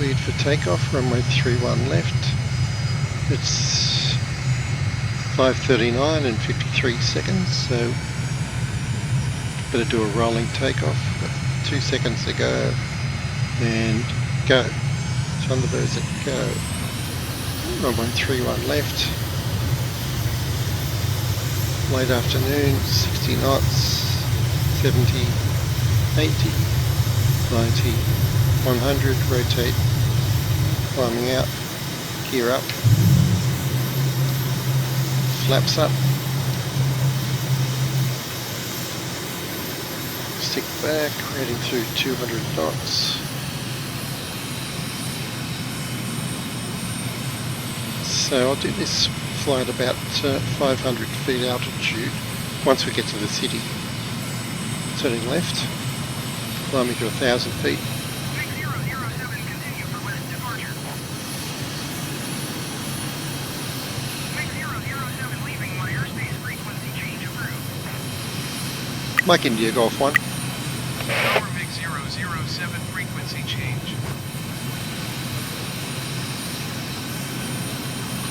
cleared for takeoff, runway 31 left. It's 5:39 and 53 seconds, so better do a rolling takeoff. Got 2 seconds to go, and go. Thunderbirds at go. Runway 31 left. Late afternoon, 60 knots, 70, 80, 90, 100, rotate, climbing out, gear up, flaps up, stick back, heading through 200 knots. So I'll do this flight about 500 feet altitude once we get to the city. Turning left, climbing to 1,000 feet. 6007, continue for west departure. 6007, leaving my airspace frequency change approved. Mike India Golf 1. Tower MiG-007, frequency change.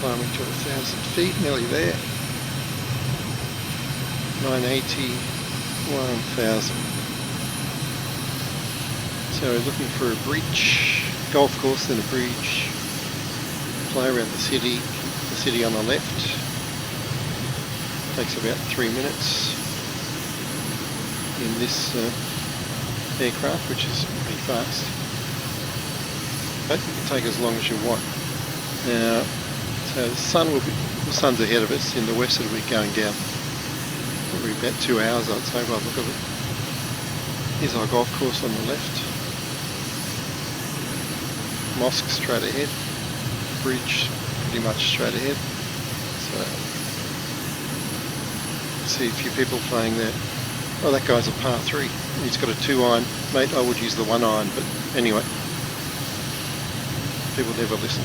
Climbing to 1,000 feet, nearly there. 980, 1,000. So we're looking for a bridge, golf course and a bridge. Fly around the city on the left. Takes about 3 minutes in this aircraft, which is pretty fast. But you can take as long as you want. Now, so the sun's ahead of us. In the west it'll be going down probably about 2 hours, I'd say, by the look of it. Here's our golf course on the left. Mosque straight ahead. Bridge pretty much straight ahead. So see a few people playing there. Oh, that guy's a par 3. He's got a 2-iron. Mate, I would use the 1-iron, but anyway. People never listen.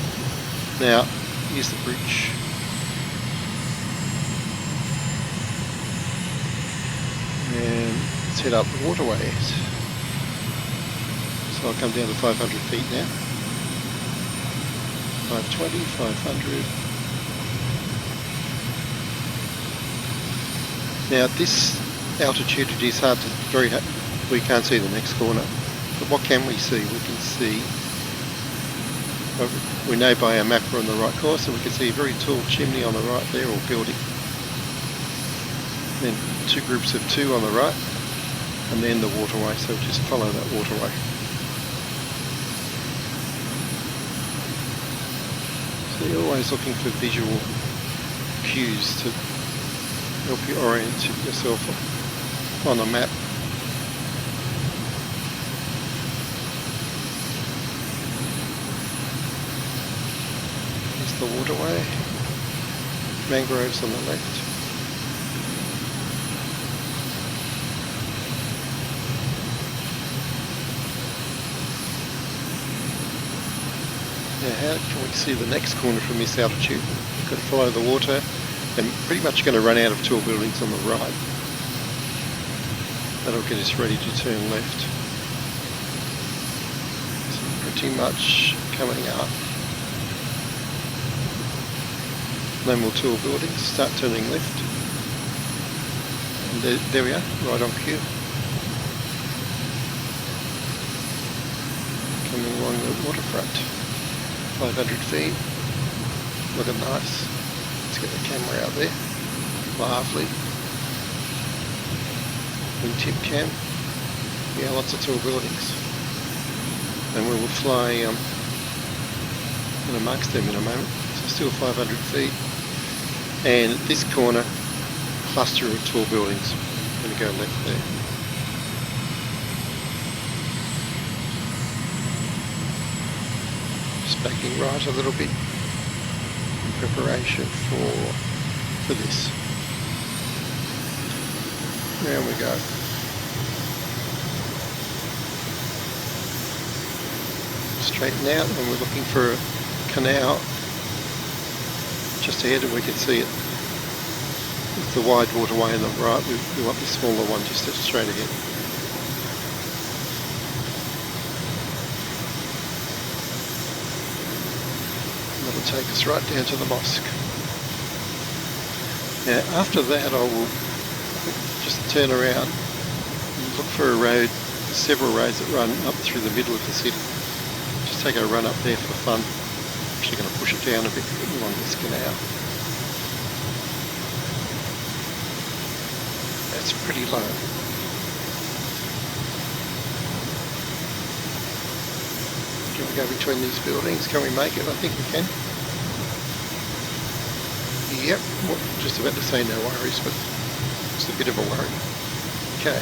Now, here's the bridge. And let's head up the waterways. So I'll come down to 500 feet now. 520, 500. Now at this altitude it is hard to, we can't see the next corner. But what can we see? We can see, we know by our map we're on the right course, and we can see a very tall chimney on the right there, or building. Then 2 groups of 2 on the right, and then the waterway, so just follow that waterway. So you're always looking for visual cues to help you orient yourself on a map. There's the waterway, mangroves on the left. Now how can we see the next corner from this altitude? We've got to follow the water, and pretty much going to run out of tall buildings on the right. That'll get us ready to turn left. So pretty much coming up. No more tall buildings, start turning left. And there we are, right on cue. Coming along the waterfront. 500 feet, looking nice. Let's get the camera out there, lovely. Wingtip cam, yeah, lots of tall buildings. And we will fly in amongst them in a moment. So still 500 feet. And at this corner, cluster of tall buildings. I'm going to go left there. Backing right a little bit in preparation for this. Round we go. Straighten out, and we're looking for a canal just ahead, and we can see it. It's the wide waterway on the right. We want the smaller one just straight ahead. will take us right down to the mosque. Now after that I will just turn around and look for a road, several roads that run up through the middle of the city. Just take a run up there for fun. I'm actually going to push it down a bit along this canal. That's pretty low. Can we go between these buildings? Can we make it? I think we can. Yep, well, just about to say no worries, but it's a bit of a worry. Okay,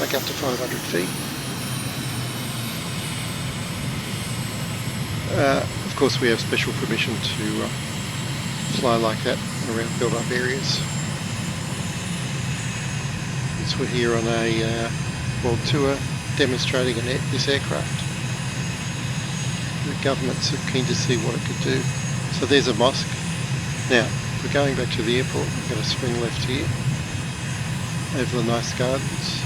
back up to 500 feet. Of course we have special permission to fly like that around built-up areas. So we're here on a world tour demonstrating this aircraft. The government's keen to see what it could do. So there's a mosque. Now, we're going back to the airport. We're going to swing left here, over the nice gardens,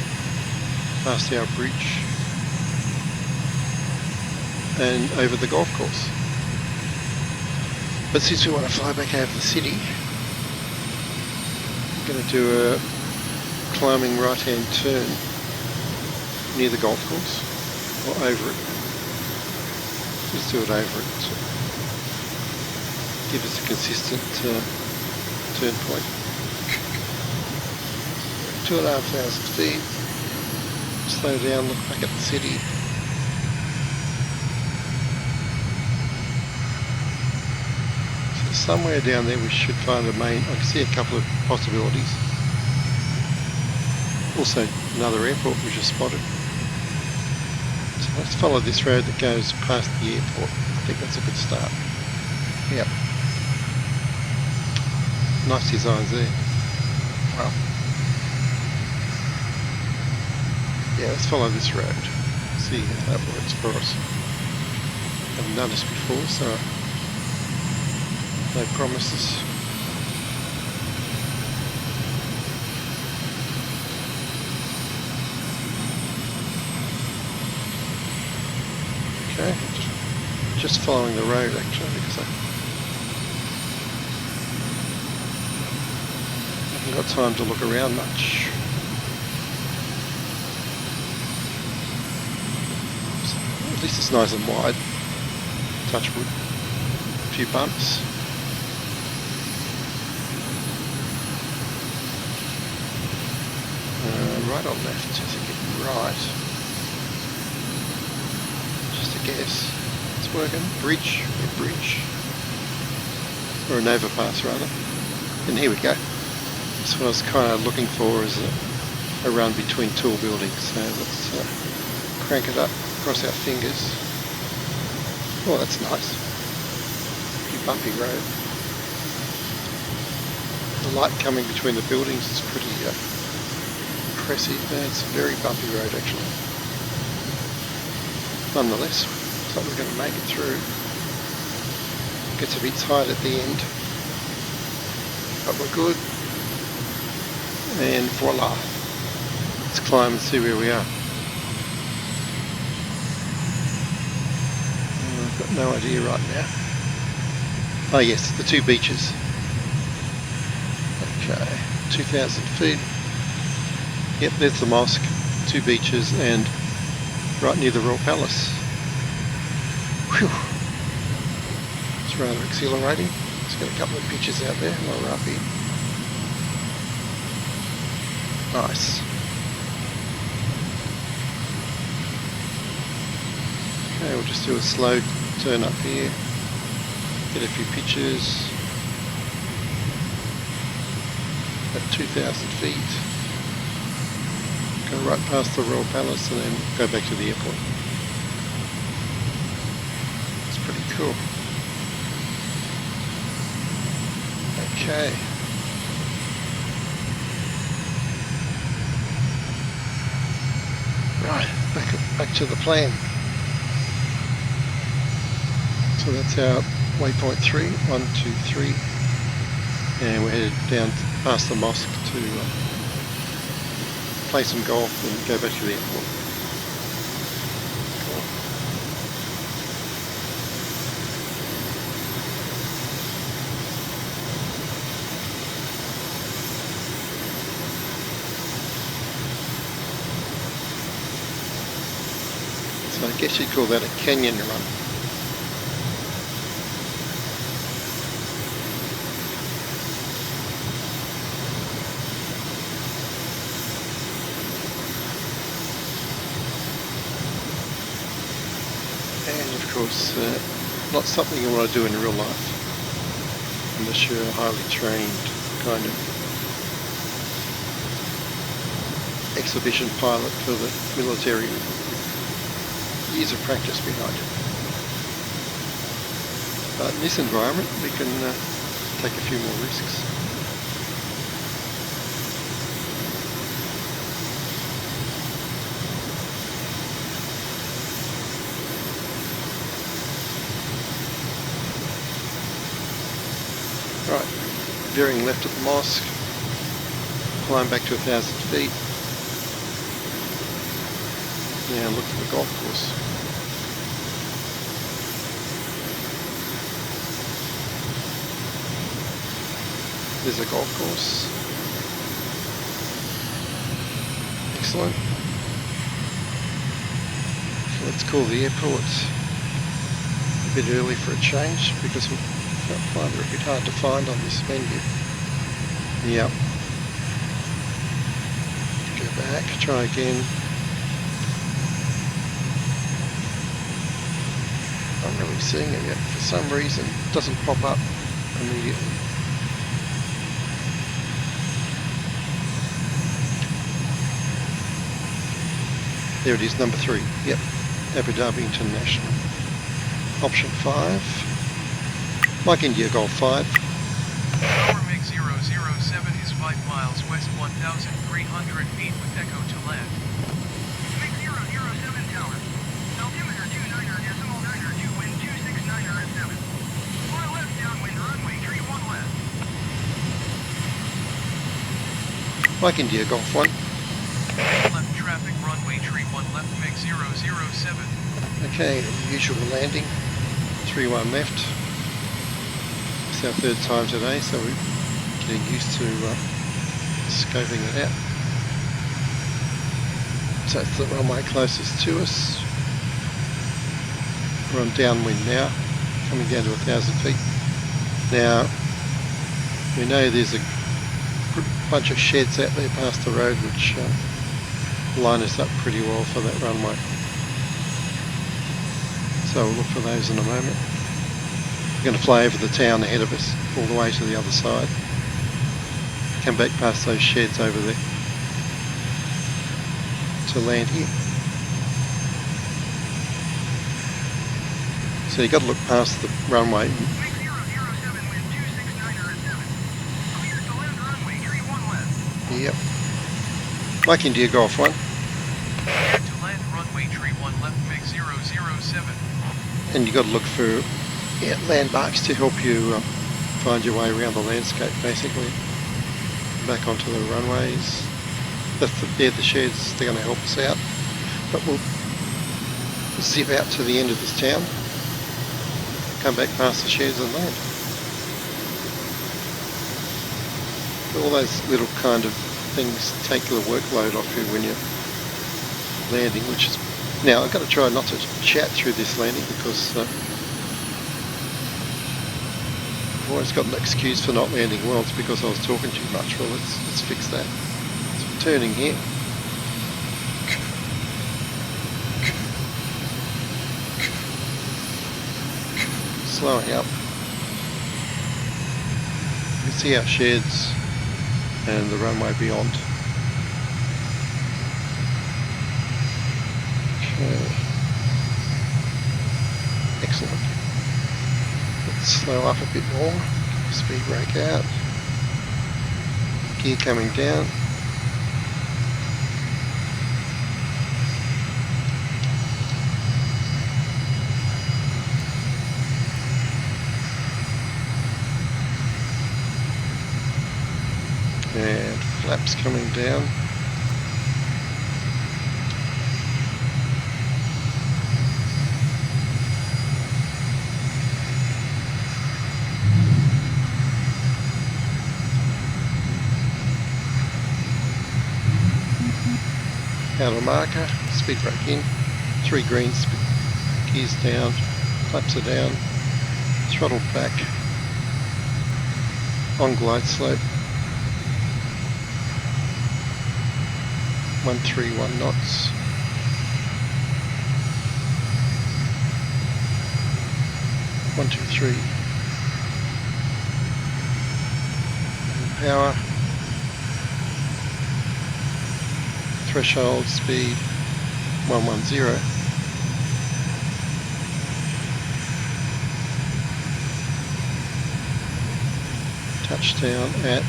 past our bridge, and over the golf course. But since we want to fly back out of the city, we're going to do a climbing right-hand turn near the golf course, or over it. Let's do it over it to give us a consistent turn point. 2,500 feet. Slow down, look back at the city. So somewhere down there we should find a main. I can see a couple of possibilities. Also another airport we just spotted. So let's follow this road that goes past the airport. I think that's a good start. Yep. Nice designs there. Wow. Yeah, let's follow this road. See how that works for us. Haven't done this before, so no promises. Okay, just following the road actually, because I haven't got time to look around much. At least it's nice and wide. Touch wood. A few bumps. Right or left? I think it's right. Just a guess. It's working. Bridge. A bridge. Or an overpass rather. And here we go. That's what I was kind of looking for, is a run between tall buildings. So let's crank it up. Cross our fingers. Oh, that's nice. Pretty bumpy road. The light coming between the buildings is pretty impressive. It's a very bumpy road actually. Nonetheless, looks like we're going to make it through. Gets a bit tight at the end, but we're good. And voila. Let's climb and see where we are. Got no idea right now. Oh yes, the two beaches. Okay, 2,000 feet. Yep, there's the mosque, two beaches, and right near the Royal Palace. Whew. It's rather exhilarating. Let's get a couple of pictures out there while we're up here. Nice. Okay, we'll just do a slow turn up here, get a few pictures at 2,000 feet, go right past the Royal Palace and then go back to the airport. It's pretty cool. Okay. Right, back to the plan. So that's our waypoint 3, 1, 2, 3, and we're headed down past the mosque to play some golf and go back to the airport. Cool. guess you'd call that a canyon run. And of course, not something you want to do in real life, unless you're a highly trained kind of exhibition pilot for the military with years of practice behind it. But in this environment we can take a few more risks. Right, veering left at the mosque, climb back to 1,000 feet. Now look for the golf course. There's a golf course. Excellent. So let's call the airport a bit early for a change because we find it a bit hard to find on this menu. Yep. Go back, try again. I'm not really seeing it yet. For some reason, it doesn't pop up immediately. There it is, number 3. Yep, Abu Dhabi International. Option 5. Mike India Golf 5. Tower MiG-007 is 5 miles west 1,300 feet with echo to land. MiG-007 Tower. Altimeter 29er decimal 9er 2 wind 269er at 7. Fly left downwind runway tree 1 left. Mike India Golf 1. Left traffic runway tree 1 left MiG-007. Okay, usual landing. 3-1 left. It's our 3rd time today, so we're getting used to scoping it out. So it's the runway closest to us. We're on downwind now, coming down to 1,000 feet. Now, we know there's a bunch of sheds out there past the road which line us up pretty well for that runway. So we'll look for those in a moment. We're going to fly over the town ahead of us, all the way to the other side. Come back past those sheds over there to land here. So you've got to look past the runway. MiG-007 wind 269er at 7. Clear to land runway tree 1 left. Yep. Mike India Golf 1. Clear to land runway tree 1 left MiG-007. And you've got to look for landmarks to help you find your way around the landscape, basically. Back onto the runways. They're the sheds, they're going to help us out. But we'll zip out to the end of this town, come back past the sheds and land. All those little kind of things take the workload off you when you're landing, which is... Now, I've got to try not to chat through this landing because I've always got an excuse for not landing well. It's because I was talking too much. Well, let's fix that. So we're turning here. Slowing up. You can see our sheds and the runway beyond. Okay. Excellent. Let's slow up a bit more. Speed brake out. Gear coming down. And flaps coming down. Outer marker, speed brake in, 3 greens, gears down, flaps are down, throttle back, on glide slope, 131 knots. One, two, three. Power. Threshold speed 110. Touchdown at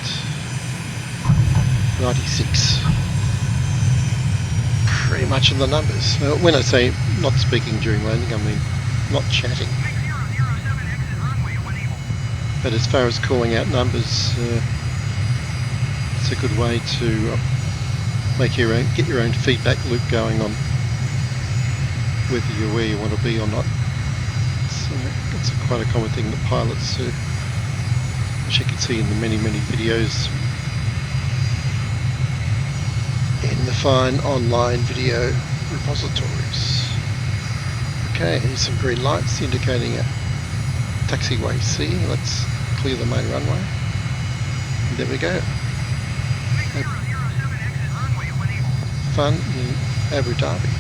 96. Pretty much in the numbers. When I say not speaking during landing, I mean not chatting. But as far as calling out numbers, it's a good way to make your own, get your own feedback loop going on whether you're where you want to be or not. So it's quite a common thing that pilots do, which you can see in the many videos in the fine online video repositories. Okay, here's some green lights indicating a taxiway C. Let's clear the main runway. And there we go. Have fun in Abu Dhabi.